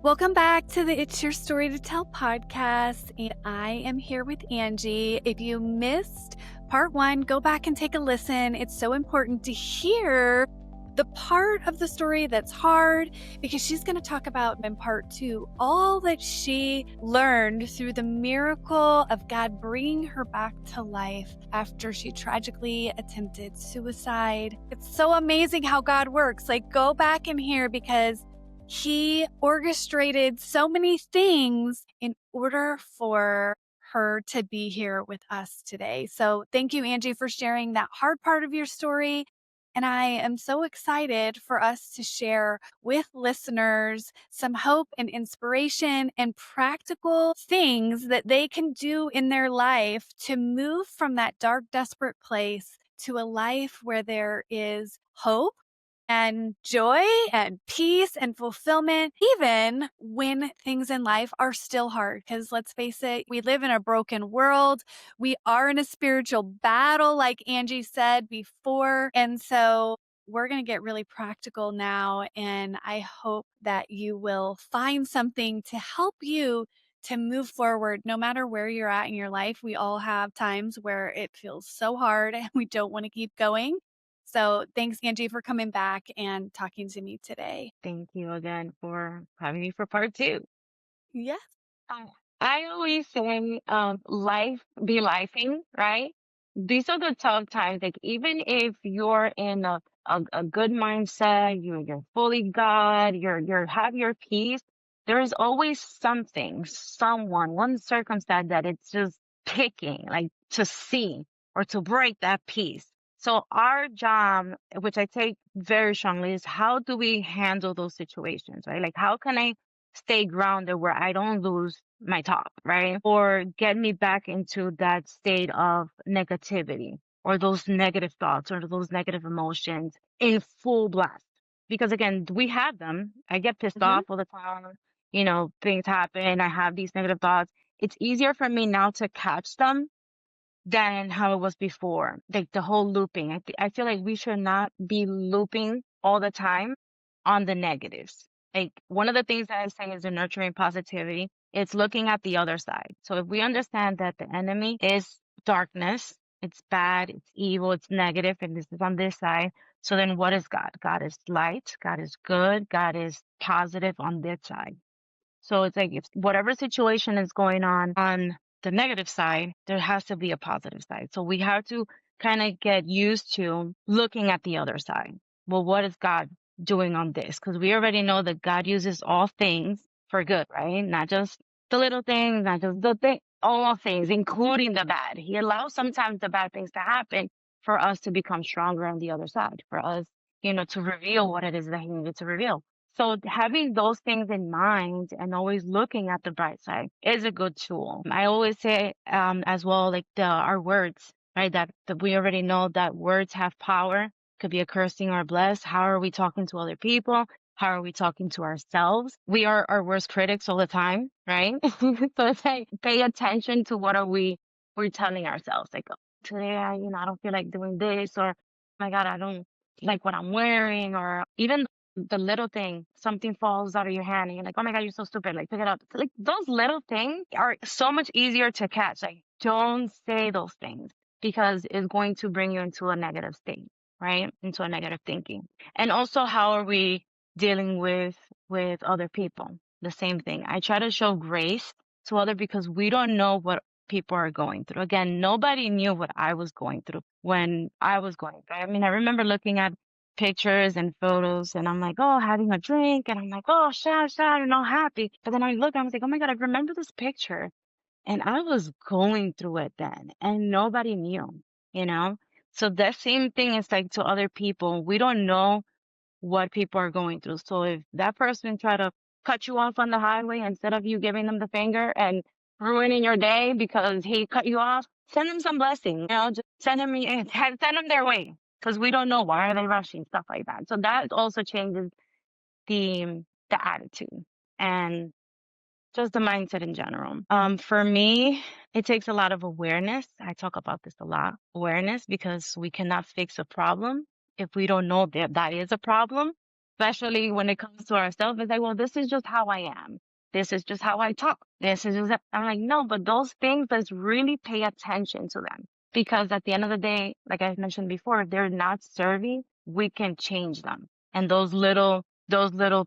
Welcome back to the It's Your Story to Tell podcast. And I am here with Angie. If you missed part 1, go back and take a listen. It's so important to hear the part of the story that's hard, because she's going to talk about in part 2 all that she learned through the miracle of God bringing her back to life after she tragically attempted suicide. It's so amazing how God works. Like, go back and hear, because He orchestrated so many things in order for her to be here with us today. So thank you, Angie, for sharing that hard part of your story. And I am so excited for us to share with listeners some hope and inspiration and practical things that they can do in their life to move from that dark, desperate place to a life where there is hope and joy and peace and fulfillment, even when things in life are still hard. Because let's face it, we live in a broken world. We are in a spiritual battle, like Angie said before. And so we're going to get really practical now. And I hope that you will find something to help you to move forward, no matter where you're at in your life. We all have times where it feels so hard and we don't want to keep going. So thanks, Angie, for coming back and talking to me today. Thank you again for having me for part 2. Yes. Uh, I always say, life be lifing, right? These are the tough times. Like even if you're in a good mindset, you're fully God, you're have your peace, there is always something, someone, one circumstance that it's just picking, like to see or to break that peace. So our job, which I take very strongly, is how do we handle those situations, right? Like how can I stay grounded where I don't lose my top, right? Or get me back into that state of negativity or those negative thoughts or those negative emotions in full blast. Because again, we have them. I get pissed Mm-hmm. off all the time. Things happen. I have these negative thoughts. It's easier for me now to catch them than how it was before. Like the whole looping. I feel like we should not be looping all the time on the negatives. Like one of the things that I say is the nurturing positivity. It's looking at the other side. So if we understand that the enemy is darkness, it's bad, it's evil, it's negative, and this is on this side. So then what is God? God is light. God is good. God is positive on this side. So it's like if whatever situation is going on the negative side, there has to be a positive side. So we have to kind of get used to looking at the other side. Well, what is God doing on this? Because we already know that God uses all things for good, right? Not just the little things, not just the thing, all things, including the bad. He allows sometimes the bad things to happen for us to become stronger on the other side, for us, to reveal what it is that he needed to reveal. So having those things in mind and always looking at the bright side is a good tool. I always say, as well, like our words, right? That we already know that words have power, could be a cursing or a bless. How are we talking to other people? How are we talking to ourselves? We are our worst critics all the time, right? So it's like pay attention to what we're telling ourselves. Like, "Oh, today I don't feel like doing this, or oh my God, I don't like what I'm wearing," or even the little thing, something falls out of your hand and you're like, oh my God, you're so stupid. Like, pick it up. Like, those little things are so much easier to catch. Like, don't say those things because it's going to bring you into a negative state, right? Into a negative thinking. And also, how are we dealing with other people? The same thing. I try to show grace to other because we don't know what people are going through. Again, nobody knew what I was going through when I was going through. I mean, I remember looking at pictures and photos and I'm like, oh, having a drink and I'm like, oh, sad, and all happy. But then I look and I was like, oh my God, I remember this picture and I was going through it then and nobody knew, you know? So that same thing is like to other people. We don't know what people are going through. So if that person try to cut you off on the highway instead of you giving them the finger and ruining your day because he cut you off, send them some blessing, just send them, send them their way because we don't know why are they rushing, stuff like that. So that also changes the attitude and just the mindset in general. For me, it takes a lot of awareness. I talk about this a lot, awareness, because we cannot fix a problem if we don't know that that is a problem. especially when it comes to ourselves. It's like, well, this is just how I am. This is just how I talk. This is just, I'm like, no, but those things, let's really pay attention to them. Because at the end of the day, like I mentioned before, if they're not serving, we can change them. And those little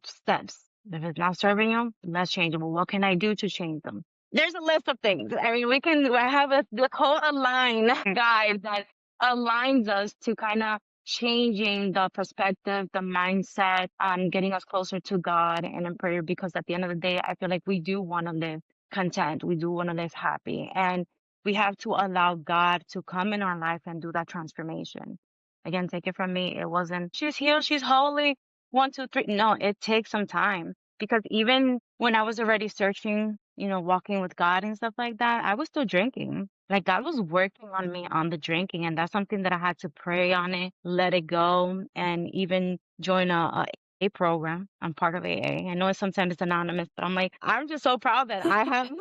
steps, if it's not serving you, let's change them. Well, what can I do to change them? There's a list of things. I mean, I have the whole align guide that aligns us to kind of changing the perspective, the mindset, getting us closer to God and in prayer. Because at the end of the day, I feel like we do want to live content. We do want to live happy. And we have to allow God to come in our life and do that transformation. Again, take it from me. It wasn't, she's healed, she's holy, 1, 2, 3. No, it takes some time. Because even when I was already searching, walking with God and stuff like that, I was still drinking. Like God was working on me on the drinking, and that's something that I had to pray on it, let it go, and even join a program. I'm part of AA. I know sometimes it's anonymous, but I'm like, I'm just so proud that I have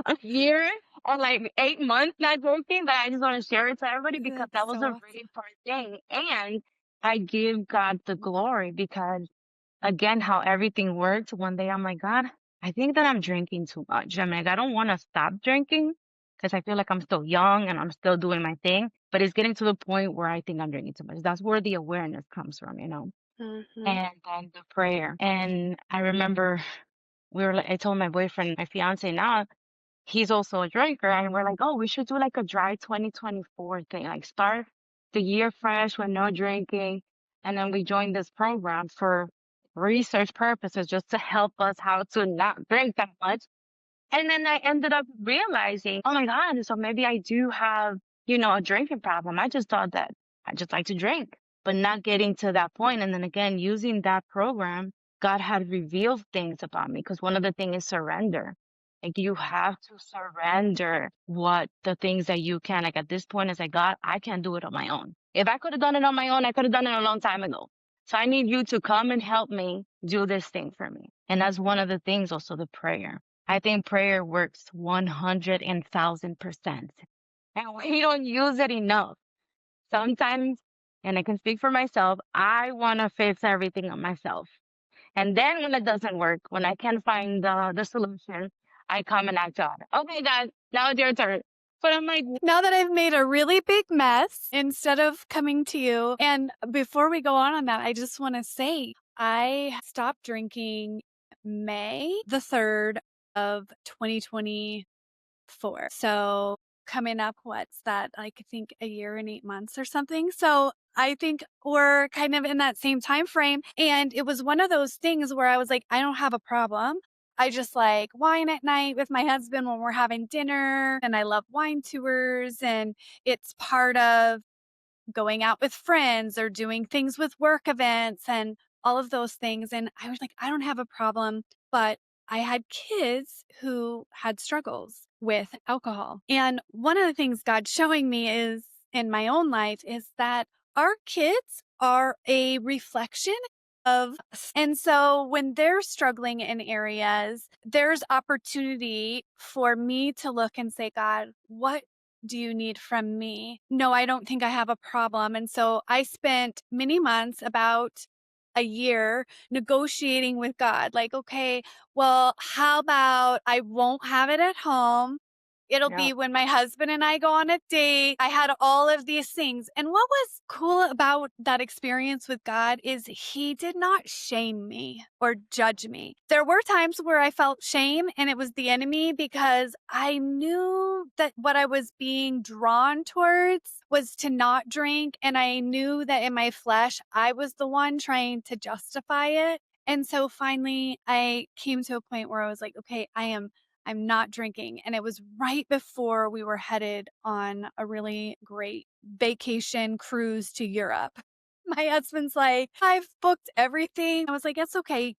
a year or like 8 months not drinking, that I just want to share it to everybody because That's that was so a awesome. really important thing. And I give God the glory because again, how everything worked. One day I'm like, God, I think that I'm drinking too much. I'm like, I don't want to stop drinking because I feel like I'm still young and I'm still doing my thing, but it's getting to the point where I think I'm drinking too much. That's where the awareness comes from. Hmm. And then the prayer. And I remember I told my boyfriend, my fiance now, he's also a drinker, and we're like, oh, we should do like a dry 2024 thing, like start the year fresh with no drinking. And then we joined this program for research purposes just to help us how to not drink that much. And then I ended up realizing, oh my God, so maybe I do have, a drinking problem. I just thought that I just like to drink, but not getting to that point. And then again, using that program, God had revealed things about me because one of the things is surrender. Like you have to surrender what the things that you can. Like at this point, it's like, God, I can't do it on my own. If I could have done it on my own, I could have done it a long time ago. So I need you to come and help me do this thing for me. And that's one of the things, also the prayer. I think prayer works 100,000%. And we don't use it enough. Sometimes, and I can speak for myself, I want to fix everything on myself. And then when it doesn't work, when I can't find the solution, I come and ask God, okay, God, now it's your turn. But I'm like, Now that I've made a really big mess, instead of coming to you, and before we go on that, I just want to say I stopped drinking May the 3rd of 2024. So coming up, what's that? Like, I think a year and 8 months or something. So I think we're kind of in that same time frame. And it was one of those things where I was like, I don't have a problem. I just like wine at night with my husband when we're having dinner. And I love wine tours. And it's part of going out with friends or doing things with work events and all of those things. And I was like, I don't have a problem. But I had kids who had struggles with alcohol. And one of the things God's showing me is in my own life is that our kids are a reflection of us. And so when they're struggling in areas, there's opportunity for me to look and say, God, what do you need from me? No, I don't think I have a problem. And so I spent many months, about a year, negotiating with God. Like, okay, well, how about I won't have it at home? It'll yeah, be when my husband and I go on a date. I had all of these things. And what was cool about that experience with God is he did not shame me or judge me. There were times where I felt shame and it was the enemy because I knew that what I was being drawn towards was to not drink. And I knew that in my flesh, I was the one trying to justify it. And so finally, I came to a point where I was like, okay, I'm not drinking. And it was right before we were headed on a really great vacation cruise to Europe. My husband's like, I've booked everything. I was like, it's okay.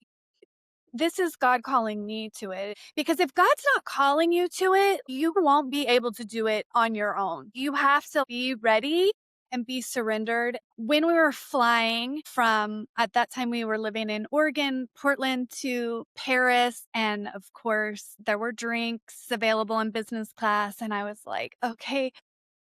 This is God calling me to it. Because if God's not calling you to it, you won't be able to do it on your own. You have to be ready and be surrendered. When we were flying from, at that time, we were living in Oregon, Portland to Paris. And of course, there were drinks available in business class. And I was like, okay,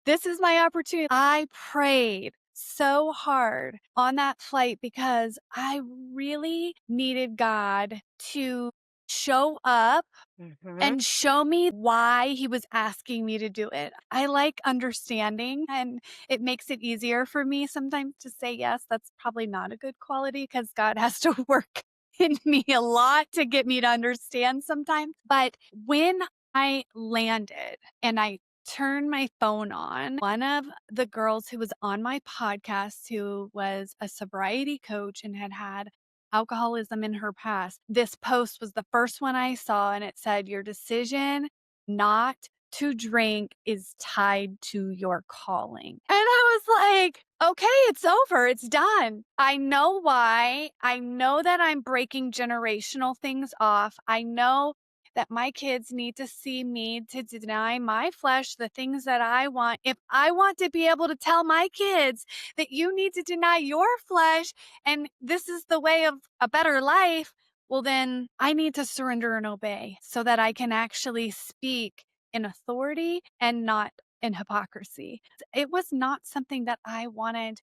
this is my opportunity. I prayed so hard on that flight because I really needed God to show up Mm-hmm. and show me why he was asking me to do it. I like understanding, and it makes it easier for me sometimes to say yes. That's probably not a good quality because God has to work in me a lot to get me to understand sometimes. But when I landed and I turned my phone on, one of the girls who was on my podcast, who was a sobriety coach and had alcoholism in her past. This post was the first one I saw, and it said, "Your decision not to drink is tied to your calling." And I was like, okay, it's over. It's done. I know why. I know that I'm breaking generational things off. I know that my kids need to see me to deny my flesh the things that I want. If I want to be able to tell my kids that you need to deny your flesh and this is the way of a better life, well, then I need to surrender and obey so that I can actually speak in authority and not in hypocrisy. It was not something that I wanted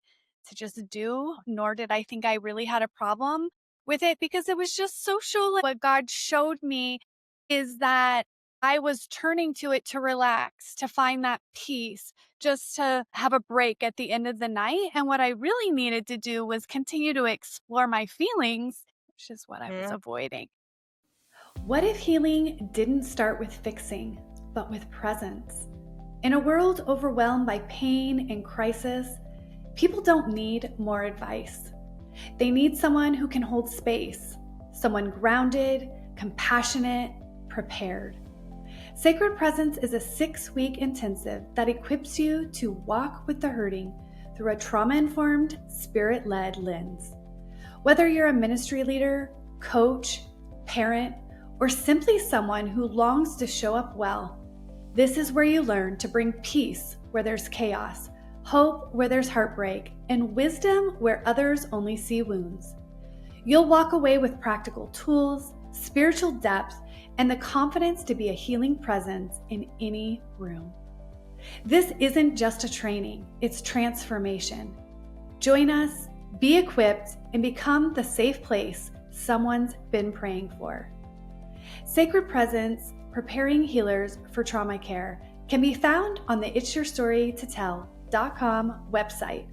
to just do, nor did I think I really had a problem with it because it was just social. What God showed me is that I was turning to it to relax, to find that peace, just to have a break at the end of the night. And what I really needed to do was continue to explore my feelings, which is what I was avoiding. What if healing didn't start with fixing, but with presence? In a world overwhelmed by pain and crisis, people don't need more advice. They need someone who can hold space, someone grounded, compassionate, prepared. Sacred Presence is a 6-week intensive that equips you to walk with the hurting through a trauma-informed, spirit-led lens. Whether you're a ministry leader, coach, parent, or simply someone who longs to show up well, this is where you learn to bring peace where there's chaos, hope where there's heartbreak, and wisdom where others only see wounds. You'll walk away with practical tools, spiritual depth, and the confidence to be a healing presence in any room. This isn't just a training, it's transformation. Join us, be equipped, and become the safe place someone's been praying for. Sacred Presence, Preparing Healers for Trauma Care, can be found on the itsyourstorytotell.com website.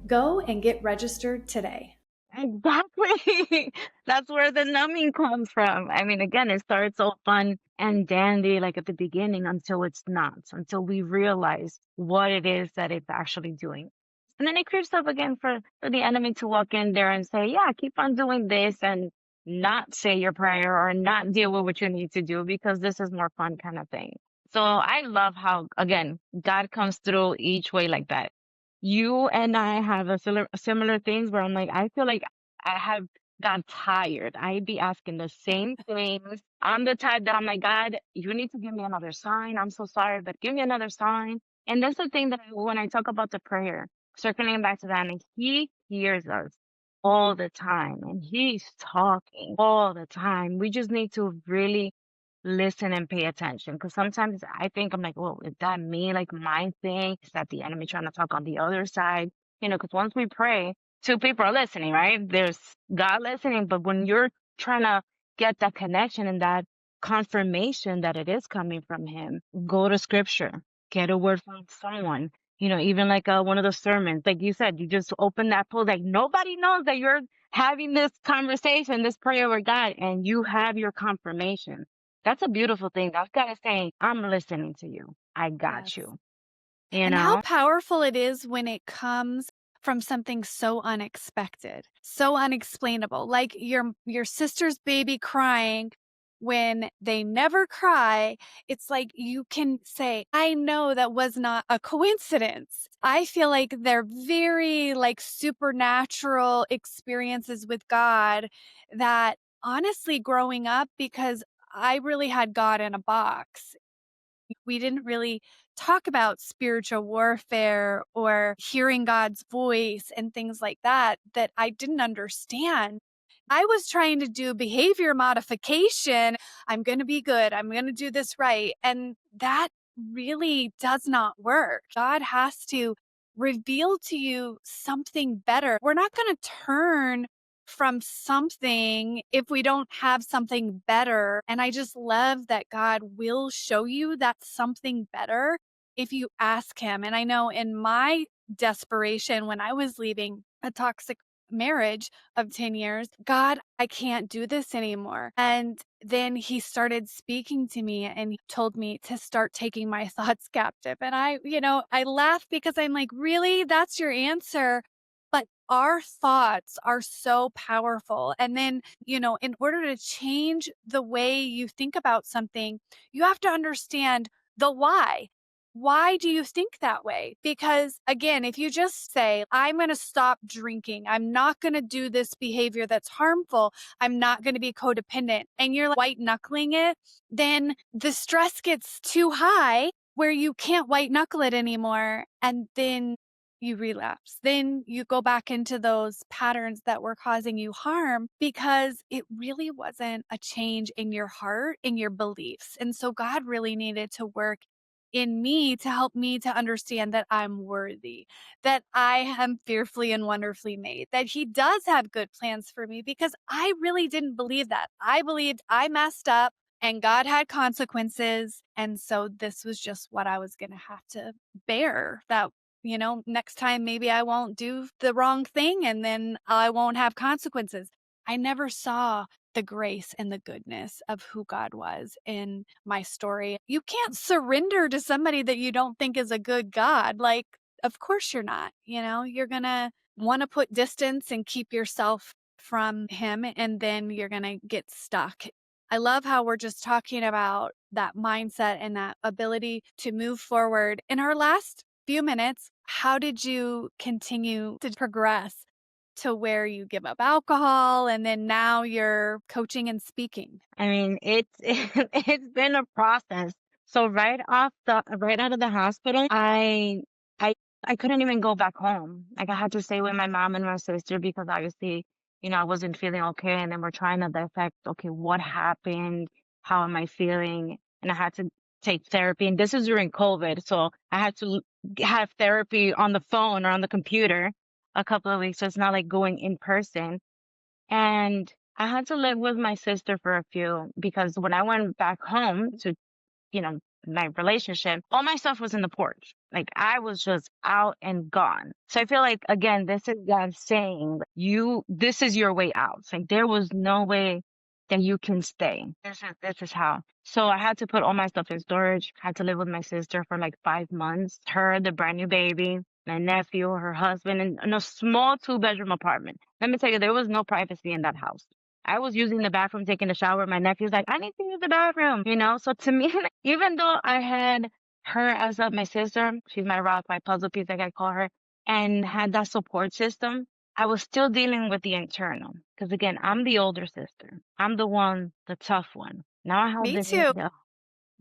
Go and get registered today. Exactly. That's where the numbing comes from. I mean, again, it starts all fun and dandy, like at the beginning, until it's not, until we realize what it is that it's actually doing. And then it creeps up again for the enemy to walk in there and say, yeah, keep on doing this and not say your prayer or not deal with what you need to do because this is more fun kind of thing. So I love how, again, God comes through each way like that. You and I have a similar things where I'm like, I feel like I have got tired. I'd be asking the same things. I'm the type that I'm like, God, you need to give me another sign. I'm so sorry, but give me another sign. And that's the thing that when I talk about the prayer, circling back to that, and he hears us all the time, and he's talking all the time. We just need to really listen and pay attention because sometimes I think I'm like, well, is that me, like my thing? Is that the enemy trying to talk on the other side? Because once we pray, two people are listening, right? There's God listening, but when you're trying to get that connection and that confirmation that it is coming from him, go to scripture, get a word from someone. Even like one of the sermons, like you said, you just open that post, like nobody knows that you're having this conversation, this prayer with God, and you have your confirmation. That's a beautiful thing. That's God is saying, I'm listening to you. I got Yes. you. And how powerful it is when it comes from something so unexpected, so unexplainable, like your sister's baby crying when they never cry. It's like you can say, I know that was not a coincidence. I feel like they're very like supernatural experiences with God that honestly growing up, because I really had God in a box. We didn't really talk about spiritual warfare or hearing God's voice and things like that I didn't understand. I was trying to do behavior modification. I'm going to be good. I'm going to do this right. And that really does not work. God has to reveal to you something better. We're not going to turn from something if we don't have something better. And I just love that God will show you that something better if you ask Him. And I know in my desperation, when I was leaving a toxic marriage of 10 years, God, I can't do this anymore. And then He started speaking to me and He told me to start taking my thoughts captive. And I laugh because I'm like, really? That's your answer? But our thoughts are so powerful. And then, in order to change the way you think about something, you have to understand the why. Why do you think that way? Because again, if you just say, I'm going to stop drinking, I'm not going to do this behavior that's harmful, I'm not going to be codependent, and you're like white knuckling it, then the stress gets too high where you can't white knuckle it anymore. And then you relapse. Then you go back into those patterns that were causing you harm because it really wasn't a change in your heart, in your beliefs. And so God really needed to work in me to help me to understand that I'm worthy, that I am fearfully and wonderfully made, that He does have good plans for me because I really didn't believe that. I believed I messed up and God had consequences. And so this was just what I was going to have to bear. That, next time maybe I won't do the wrong thing and then I won't have consequences. I never saw the grace and the goodness of who God was in my story. You can't surrender to somebody that you don't think is a good God. Like, of course you're not. You're going to want to put distance and keep yourself from Him, and then you're going to get stuck. I love how we're just talking about that mindset and that ability to move forward. In our last few minutes, how did you continue to progress to where you give up alcohol and then now you're coaching and speaking? I mean, it's it's been a process. So right out of the hospital, I I couldn't even go back home. Like I had to stay with my mom and my sister because obviously, I wasn't feeling okay, and then we're trying to dissect, okay, what happened? How am I feeling? And I had to take therapy, and this is during COVID, so I had to have therapy on the phone or on the computer a couple of weeks. So it's not like going in person. And I had to live with my sister for a few because when I went back home to, you know, my relationship, all my stuff was in the porch. Like I was just out and gone. So I feel like, again, this is God saying, this is your way out. It's like there was no way that you can stay. This is how. So I had to put all my stuff in storage, had to live with my sister for like 5 months, her, the brand new baby, my nephew, her husband, in a small 2-bedroom apartment. Let me tell you, there was no privacy in that house. I was using the bathroom, taking a shower. My nephew's like, I need to use the bathroom. So to me, even though I had her as my sister, she's my rock, my puzzle piece, like I call her, and had that support system, I was still dealing with the internal. Because again, I'm the older sister. I'm the one, the tough one. Now I have Me the too. need.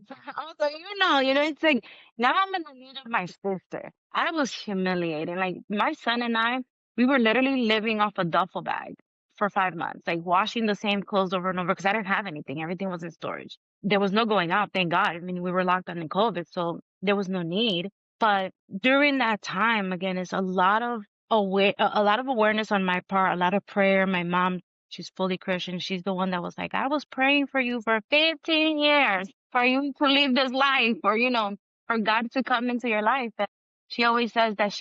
Also, it's like now I'm in the need of my sister. I was humiliated. Like my son and I, we were literally living off a duffel bag for 5 months, like washing the same clothes over and over because I didn't have anything. Everything was in storage. There was no going out, thank God. I mean, we were locked down in COVID, so there was no need. But during that time, again, it's a lot of awareness on my part, a lot of prayer. My mom, she's fully Christian. She's the one that was like, I was praying for you for 15 years for you to live this life, or for God to come into your life. And she always says that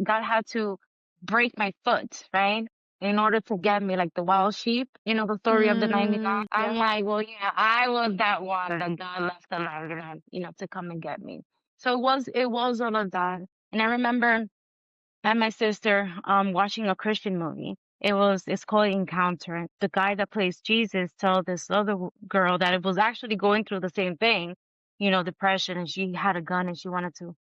God had to break my foot, right? In order to get me, like the wild sheep, the story of the 99. I'm Yep. like, well, yeah, I was that one that God left alive, to come and get me. So it was all of that. And I remember and my sister watching a Christian movie. It's called Encounter. The guy that plays Jesus told this other girl that it was actually going through the same thing, depression, and she had a gun and she wanted to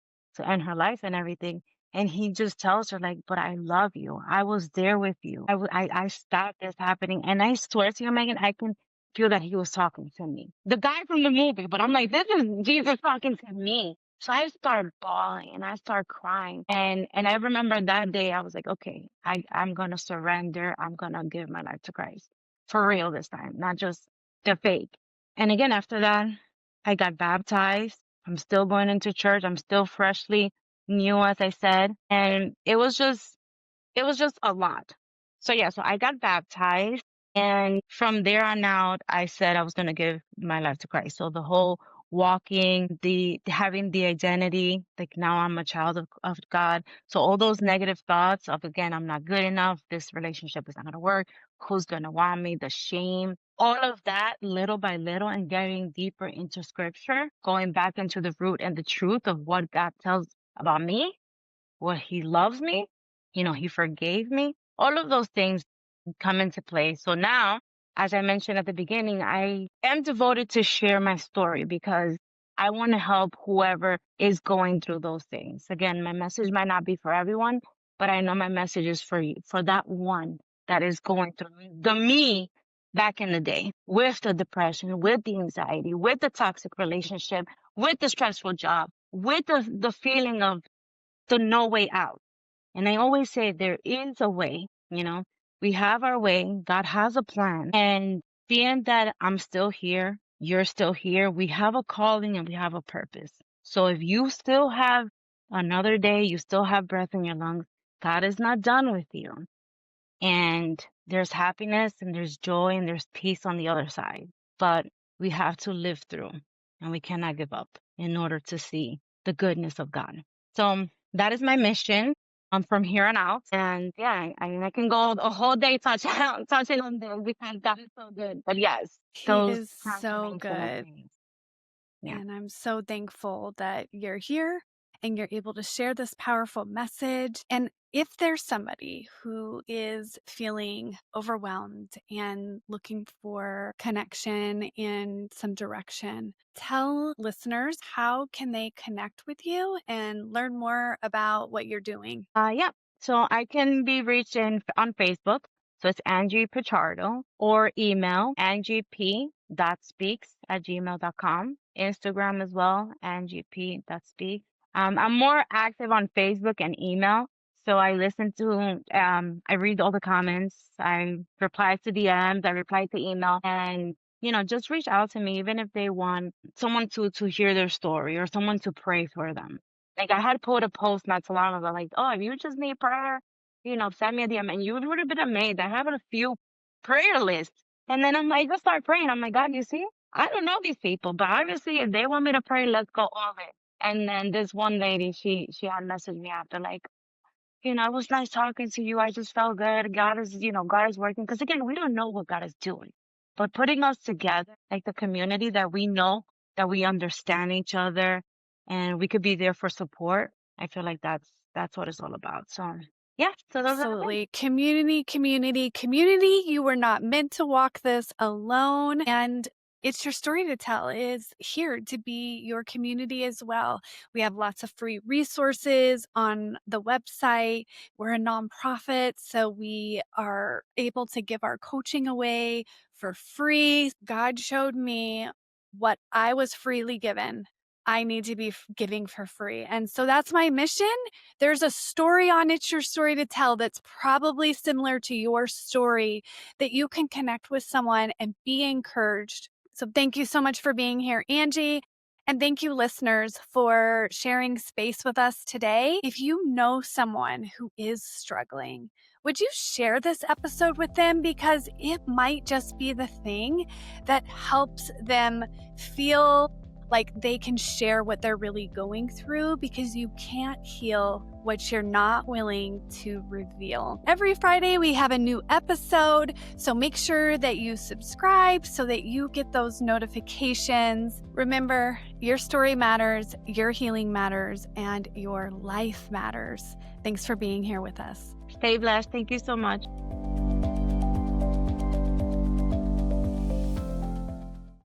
end her life and everything. And he just tells her like, "But I love you. I was there with you. I stopped this happening." And I swear to you, Megan, I can feel that he was talking to me, the guy from the movie. But I'm like, this is Jesus talking to me. So I started bawling and I started crying. And I remember that day I was like, okay, I'm gonna surrender. I'm gonna give my life to Christ. For real this time, not just the fake. And again, after that, I got baptized. I'm still going into church. I'm still freshly new, as I said, and it was just a lot. So yeah, so I got baptized, and from there on out, I said I was going to give my life to Christ. So the whole walking, the having the identity, like now I'm a child of God. So all those negative thoughts of, again, I'm not good enough, this relationship is not going to work, who's going to want me, the shame, all of that, little by little, and getting deeper into scripture, going back into the root and the truth of what God tells about me, what he loves me, he forgave me. All of those things come into play. So now, as I mentioned at the beginning, I am devoted to share my story because I want to help whoever is going through those things. Again, my message might not be for everyone, but I know my message is for you, for that one that is going through the me back in the day, with the depression, with the anxiety, with the toxic relationship, with the stressful job, with the feeling of the no way out. And I always say there is a way, we have our way. God has a plan. And being that I'm still here, you're still here, we have a calling and we have a purpose. So if you still have another day, you still have breath in your lungs, God is not done with you. And there's happiness and there's joy and there's peace on the other side. But we have to live through and we cannot give up in order to see the goodness of God. So that is my mission from here on out. And yeah, I mean, I can go a whole day touching on this because God is so good. But yes, He those is so transformational good. things. Yeah. And I'm so thankful that you're here and you're able to share this powerful message. And if there's somebody who is feeling overwhelmed and looking for connection and some direction, tell listeners, how can they connect with you and learn more about what you're doing? Yeah. So I can be reached on Facebook. So it's Angie Pichardo, or email angiep.speaks@gmail.com. Instagram as well, angiep.speaks. I'm more active on Facebook and email. So I I read all the comments. I reply to DMs. I reply to email, and just reach out to me, even if they want someone to hear their story or someone to pray for them. Like I had put a post not too long ago, like, oh, if you just need prayer, send me a DM. And you would have been amazed. I have a few prayer lists. And then I'm like, just start praying. I'm like, God, you see, I don't know these people, but obviously if they want me to pray, let's go all in. And then this one lady, she had messaged me after, like, it was nice talking to you. I just felt good. God is working. Because again, we don't know what God is doing. But putting us together, like the community that we know, that we understand each other, and we could be there for support. I feel like that's what it's all about. So yeah, so those are the things. Absolutely. Community, community, community. You were not meant to walk this alone. And it's your story to tell is here to be your community as well. We have lots of free resources on the website. We're a nonprofit, so we are able to give our coaching away for free. God showed me what I was freely given. I need to be giving for free. And so that's my mission. There's a story on It's Your Story to Tell that's probably similar to your story that you can connect with someone and be encouraged. So thank you so much for being here, Angie. And thank you, listeners, for sharing space with us today. If you know someone who is struggling, would you share this episode with them? Because it might just be the thing that helps them feel like they can share what they're really going through, because you can't heal what you're not willing to reveal. Every Friday, we have a new episode, so make sure that you subscribe so that you get those notifications. Remember, your story matters, your healing matters, and your life matters. Thanks for being here with us. Stay blessed. Thank you so much.